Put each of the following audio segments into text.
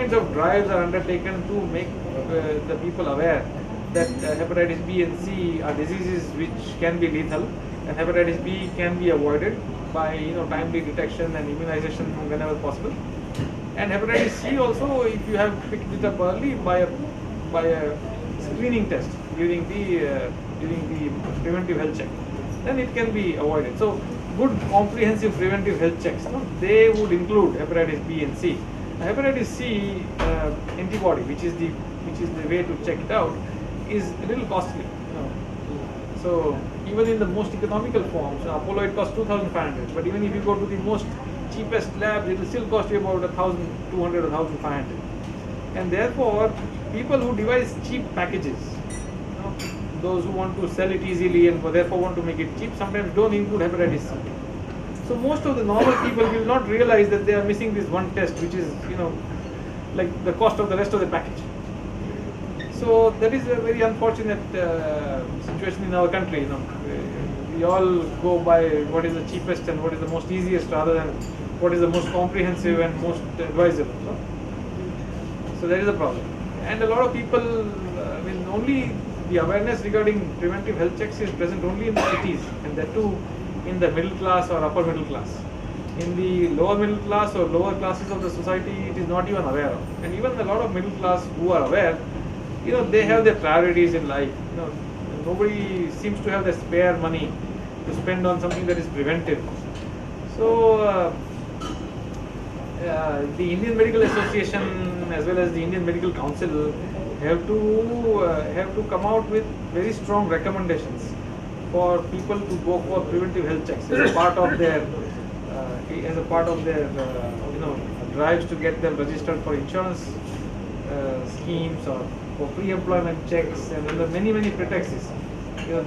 kinds of drives are undertaken to make the people aware that hepatitis B and C are diseases which can be lethal, and hepatitis B can be avoided by timely detection and immunization whenever possible. And hepatitis C also, if you have picked it up early by a screening test during the preventive health check, then it can be avoided. So good comprehensive preventive health checks, they would include hepatitis B and C. Hepatitis C antibody, which is the way to check it out, is a little costly. So even in the most economical forms, Apollo, it costs 2,500. But even if you go to the most cheapest labs, it will still cost you about 1,200 or 1,500. And therefore, people who devise cheap packages, those who want to sell it easily and therefore want to make it cheap, sometimes don't include hepatitis C. So most of the normal people will not realize that they are missing this one test, which is like the cost of the rest of the package. So that is a very unfortunate situation in our country. We all go by what is the cheapest and what is the most easiest rather than what is the most comprehensive and most advisable. So that is a problem. And a lot of people, only the awareness regarding preventive health checks is present only in the cities, and that too in the middle class or upper middle class. In the lower middle class or lower classes of the society, it is not even aware of. And even a lot of middle class who are aware, they have their priorities in life. Nobody seems to have the spare money to spend on something that is preventive. So the Indian Medical Association as well as the Indian Medical Council have to come out with very strong recommendations for people to go for preventive health checks as a part of their drives to get them registered for insurance schemes or for pre-employment checks, and under many pretexts.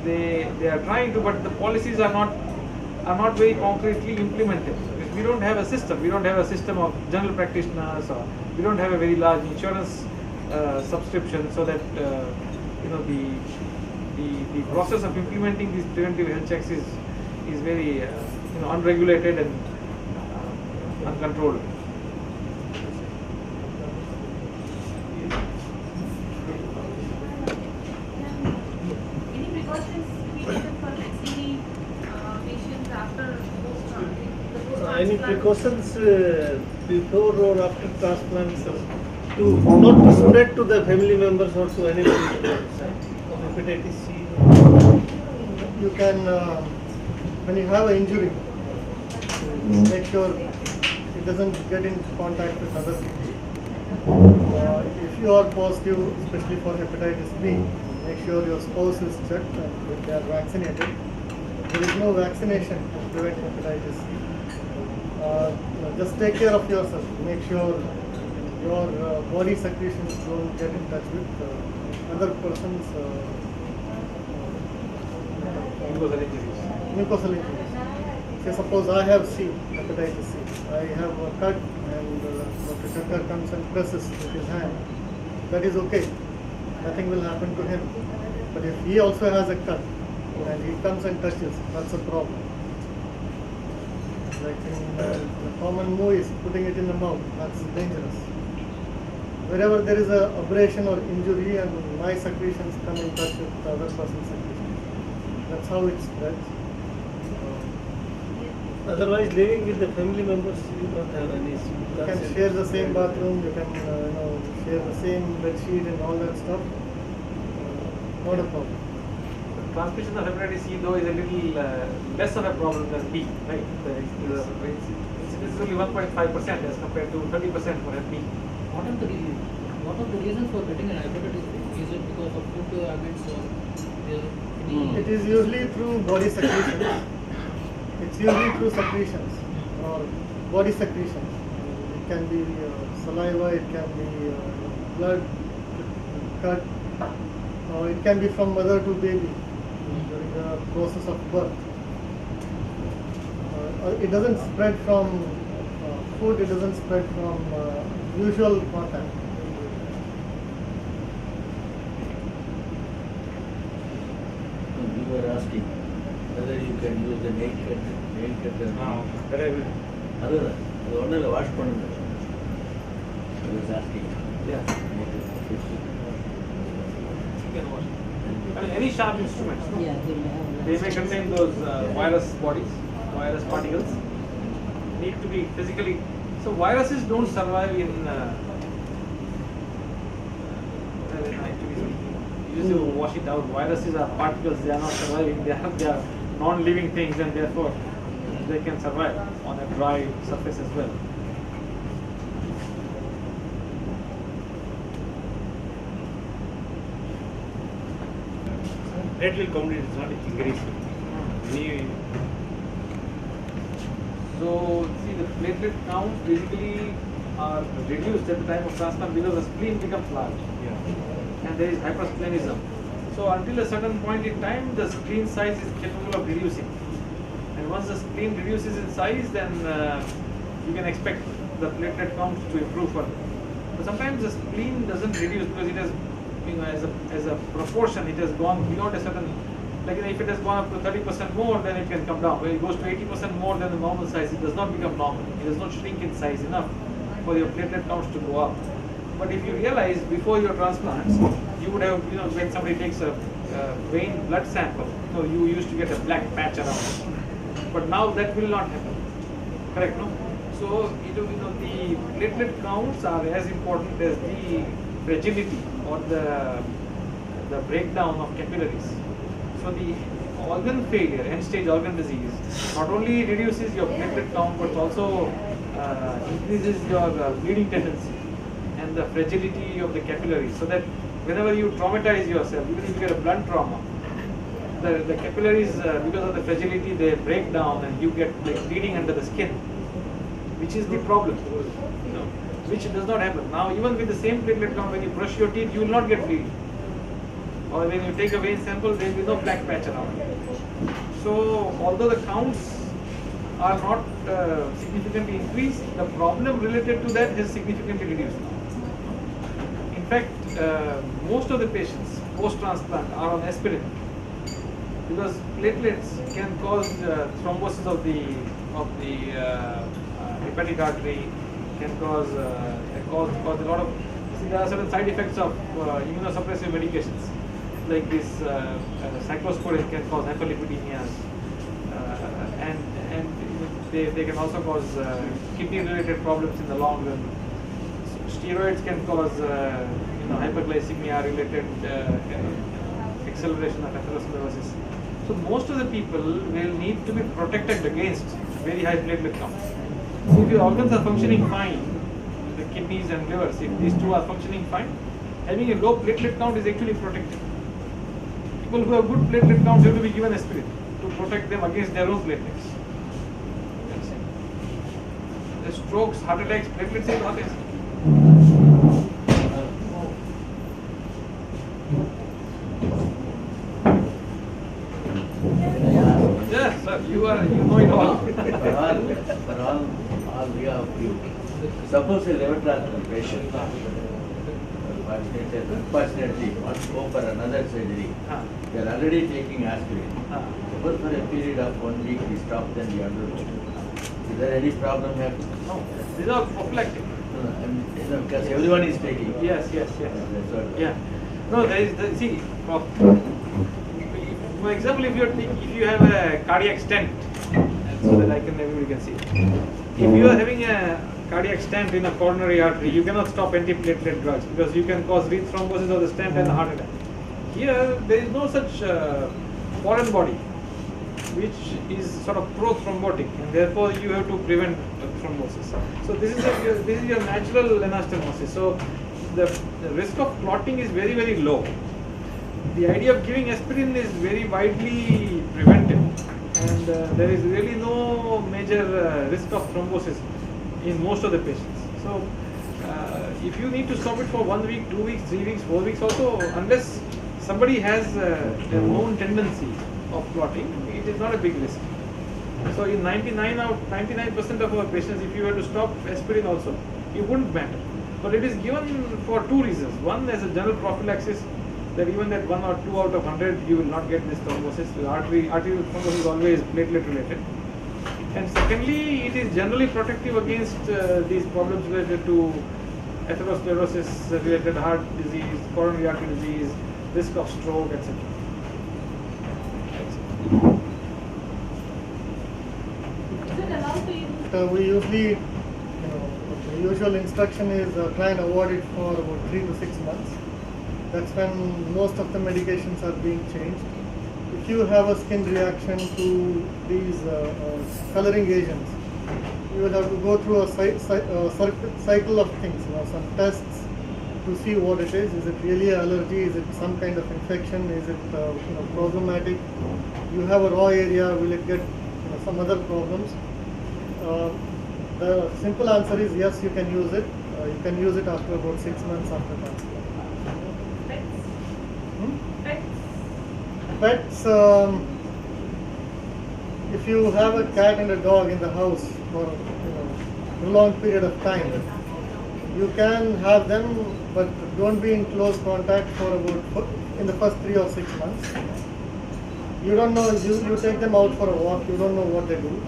They are trying to, but the policies are not very concretely implemented. We don't have a system. We don't have a system of general practitioners, or we don't have a very large insurance subscription, so that the process of implementing these preventive health checks is very unregulated and uncontrolled. Any precautions we taken for HCV patients after post-transplant? Any precautions before or after transplant to not to spread to the family members or to anybody of hepatitis C? You can, when you have an injury, make sure it doesn't get in contact with other people. If you are positive, especially for hepatitis B, make sure your spouse is checked and if they are vaccinated. There is no vaccination to prevent hepatitis C. Just take care of yourself. Make sure your body secretions don't get in touch with other person's mucosal injuries. Say suppose I have C, hepatitis C. I have a cut and Dr. Shankar comes and presses with his hand. That is okay. Nothing will happen to him. But if he also has a cut and he comes and touches, that's a problem. Like in the common movies, putting it in the mouth, that's dangerous. Wherever there is a abrasion or injury and my secretions come in touch with the other person's secretions, that's how it spreads. Otherwise, living with the family members, you don't have any. You can share the same bathroom, you can share the same bed sheet and all that stuff. Not a problem. Transmission of hepatitis C though is a little less of a problem than B, right? It's only 1.5% as compared to 30% for Hep B. What are the reasons for getting an hepatitis B? Is it because of food habits or It is usually through body secretions. It's usually through secretions or body secretions. It can be saliva, it can be blood, cut, or it can be from mother to baby during the process of birth. It doesn't spread from food, it doesn't spread from usual contact. We were asking whether you can use the nail cutter. That I will. அதுதான் அது ஒன்றும் இல்லை wash பண்ணுங்க அது was asking. Yeah. You can wash. I mean, any sharp instruments, no? Yeah, they may have. They may contain those virus bodies, virus particles, need to be physically. So viruses don't survive in. You just wash it out. Viruses are particles; they are not surviving. They are non-living things, and therefore they can survive on a dry surface as well. Platelet count is not increasing. So see, the platelet counts basically are reduced at the time of transplant because the spleen becomes large and there is hypersplenism. So until a certain point in time, the spleen size is capable of reducing. And once the spleen reduces in size, then you can expect the platelet count to improve further. But sometimes the spleen doesn't reduce because it has, as a proportion, it has gone beyond a certain. Like if it has gone up to 30% more, then it can come down. When it goes to 80% more than the normal size, it does not become normal. It does not shrink in size enough for your platelet counts to go up. But if you realize before your transplants, you would have, when somebody takes a vein blood sample, you used to get a black patch around it. But now that will not happen. Correct, no? So, the platelet counts are as important as the fragility or the breakdown of capillaries. So the organ failure, end-stage organ disease, not only reduces your platelet count, but also increases your bleeding tendency and the fragility of the capillaries. So that whenever you traumatize yourself, even if you get a blunt trauma, the capillaries, because of the fragility, they break down and you get like bleeding under the skin, which is the problem, which does not happen. Now, even with the same platelet count, when you brush your teeth, you will not get bleeding. Or when you take a vein sample, there will be no black patch around it. So, although the counts are not significantly increased, the problem related to that has significantly reduced. In fact, most of the patients post-transplant are on aspirin because platelets can cause thrombosis of the hepatic artery, can cause a lot of. See, there are certain side effects of immunosuppressive medications. Like this cyclosporin can cause hyperlipidemias, and they can also cause kidney-related problems in the long run. Steroids can cause hyperglycemia-related acceleration of atherosclerosis. So most of the people will need to be protected against very high platelet count. So if your organs are functioning fine, the kidneys and livers, if these two are functioning fine, having a low platelet count is actually protective. People who have good platelet counts have to be given aspirin to protect them against their own platelets. The strokes, heart attacks, platelets से बहुत है. Yes, sir, you know it all. For all we have you. Suppose a liver transplant patient, unfortunately, wants to go for another surgery. They are already taking aspirin. Suppose for a period of 1 week we stop, then we undergo. Is there any problem here? No, these are prophylactic. Because everyone is taking. Yes. That's what. Yeah. No, there is see. For example, if you have a cardiac stent, so that everybody can see. If you are having a cardiac stent in a coronary artery, you cannot stop antiplatelet drugs because you can cause rethrombosis of the stent and a heart attack. Here, there is no such foreign body which is sort of pro-thrombotic, and therefore you have to prevent thrombosis. So this is your natural anastomosis. So the risk of clotting is very, very low. The idea of giving aspirin is very widely preventive, and there is really no major risk of thrombosis in most of the patients. So if you need to stop it for 1 week, 2 weeks, 3 weeks, 4 weeks also, unless somebody has a known tendency of clotting, it is not a big risk. So in 99% of our patients, if you were to stop aspirin also, it wouldn't matter. But it is given for two reasons. One, as a general prophylaxis, that even at 1 or 2 out of 100, you will not get this thrombosis. The arterial thrombosis is always platelet related. And secondly, it is generally protective against these problems related to atherosclerosis related heart disease, coronary artery disease, risk of stroke, etc. Is it allowed to use? We usually, the usual instruction is try and avoid it for about 3 to 6 months. That's when most of the medications are being changed. If you have a skin reaction to these coloring agents, you will have to go through a cycle of things, some tests to see what it is. Is it really an allergy? Is it some kind of infection? Is it problematic? You have a raw area, will it get some other problems? The simple answer is yes, you can use it. You can use it after about 6 months after transplant. Pets? Hmm? Pets? Pets, if you have a cat and a dog in the house for a long period of time, you can have them, but don't be in close contact for about in the first 3 or 6 months. You don't know, you take them out for a walk, you don't know what they do.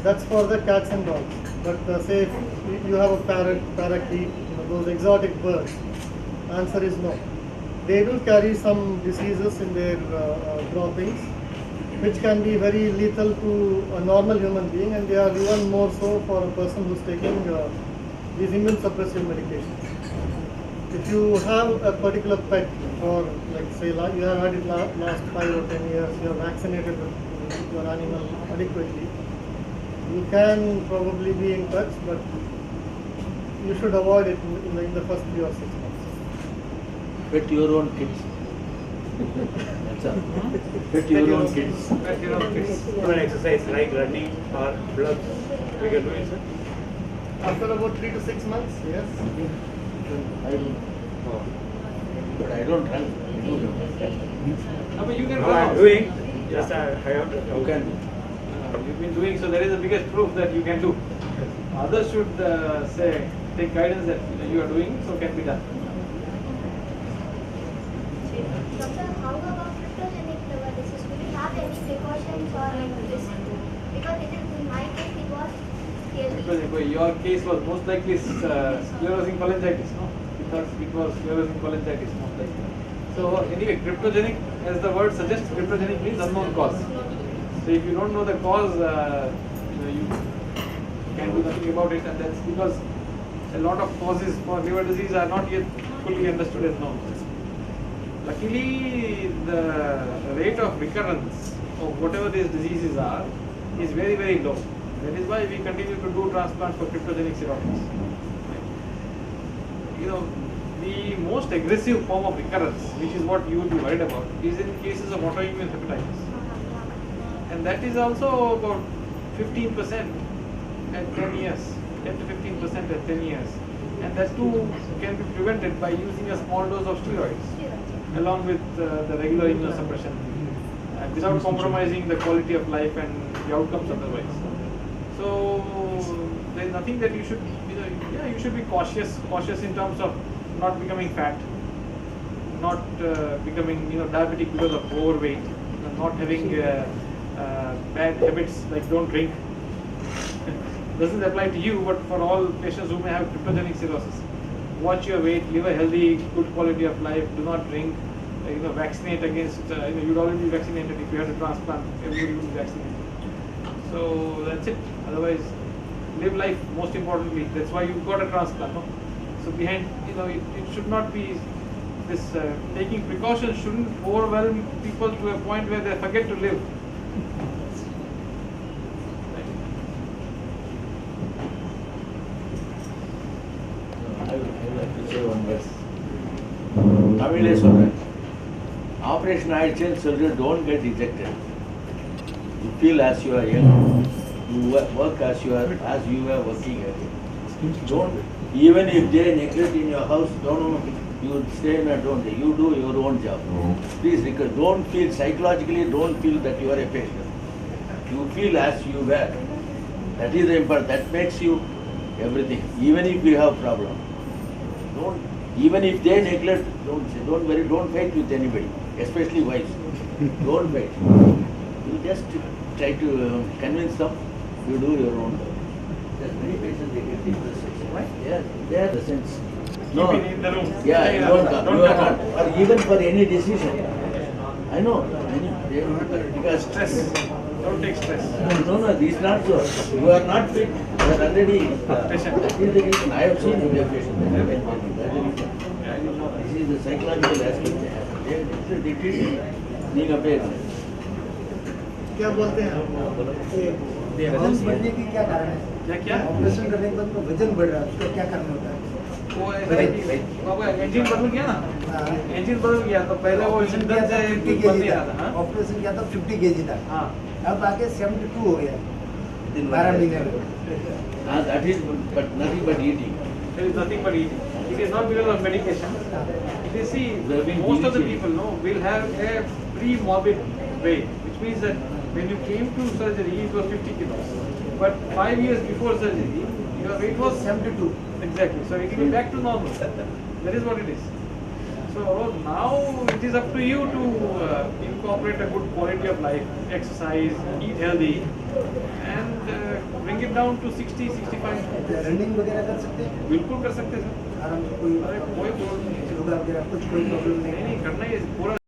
That's for the cats and dogs. But say if you have a parrot, parakeet, those exotic birds, answer is no. They do carry some diseases in their droppings, which can be very lethal to a normal human being, and they are even more so for a person who's taking these immune suppressive medications. If you have a particular pet, or like say you have had it last 5 or 10 years, you have vaccinated your animal adequately, you can probably be in touch, but you should avoid it in the first 3 or 6 months. Pet your own kids. That's all. Pet your own kids. Pet your own kids. An exercise like running or blood, we can do it, sir. After about 3 to 6 months, yes. I don't. But I don't run. I do. No, but you can No, run I'm also. doing. Just I have to. You can. You've been doing, so there is the biggest proof that you can do. Others should say, take guidance that you are doing, so can be done. Doctor, how about cryptogenic liver disease? Do we have any precautions or risk? Because in my case, it was clearly. Your case was most likely sclerosing cholangitis, no? Because it was sclerosing cholangitis, most likely. So anyway, cryptogenic, as the word suggests, cryptogenic means unknown cause. So if you don't know the cause, you can do nothing about it, and that's because a lot of causes for liver disease are not yet fully understood and known. Luckily, the rate of recurrence of whatever these diseases are is very, very low. That is why we continue to do transplant for cryptogenic cirrhosis. The most aggressive form of recurrence, which is what you would be worried about, is in cases of autoimmune hepatitis. And that is also about 15% at 10 years, 10 to 15% at 10 years. And that too can be prevented by using a small dose of steroids along with the regular immunosuppression without compromising the quality of life and the outcomes otherwise. So there is nothing that you should, you should be cautious in terms of not becoming fat, not becoming diabetic because of overweight, not having bad habits like don't drink. Doesn't apply to you, but for all patients who may have cryptogenic cirrhosis. Watch your weight, live a healthy, good quality of life, do not drink, vaccinate against, you'd already be vaccinated if you had a transplant, everybody would be vaccinated. So that's it. Otherwise, live life most importantly. That's why you've got a transplant. No? So behind, it should not be this, taking precautions shouldn't overwhelm people to a point where they forget to live. I would like to say one verse. Tamil சொல்றேன். Operation ஆயிடுச்சு சொல்லிட்டு don't get dejected. You feel as you are young. You work as you are working. Don't, even if they neglect in your house, you stay and don't. You do your own job. Please don't feel psychologically. Don't feel that you are a patient. You feel as you were. That is the important. That makes you everything. Even if you have problem, don't. Even if they neglect, don't say. Don't worry. Don't fight with anybody, especially wives. Don't fight. You just try to convince them. You do your own work. There's many patients they get depressed. Right? Yeah, they are the sense. No. keep in the room. Yeah, Hey, you don't come. don't You are come not. out. Or even for any decision. I know. They will not because Stress. Don't take stress. No, this is not so. You are not fit. You are already. Patient. That is the reason. I have seen you are patient. That is the reason. Yeah, I didn't know that. This is the psychological aspect they have. They treat you. Being a pair. क्या बोलते हैं आप? वजन बढ़ने की क्या कारण है? क्या ऑपरेशन करने के बाद में वजन बढ़ रहा है, उसका क्या कारण होता है? वो ऐसा है कि बाबा इंजन बदल गया ना, हाँ। इंजन बदल गया तो पहले वो ऑपरेशन इंजन किया से था 50 बंद kg नहीं था, रहा था, हाँ? ऑपरेशन किया था 50 kg था, हाँ, अब आके 72 हो गया 12 महीने में। That is but nothing but eating. there is nothing but eating. It is not because of medication. If you see, They have been most of the eating. people will have a pre-morbid weight, which means that when you came to surgery, it was 50 kilos. But 5 years before surgery, your weight was 72. exactly. So it will be back to normal. That is what it is. So now it is up to you to incorporate a good quality of life, exercise, eat healthy, and bring it down to 60, 65. Running वगैरह कर सकते हैं, बिल्कुल कर सकते हैं sir. आराम से कोई अरे कोई प्रॉब्लम नहीं है। योगा वगैरह कुछ कोई प्रॉब्लम नहीं नहीं है। नहीं करना ही है पूरा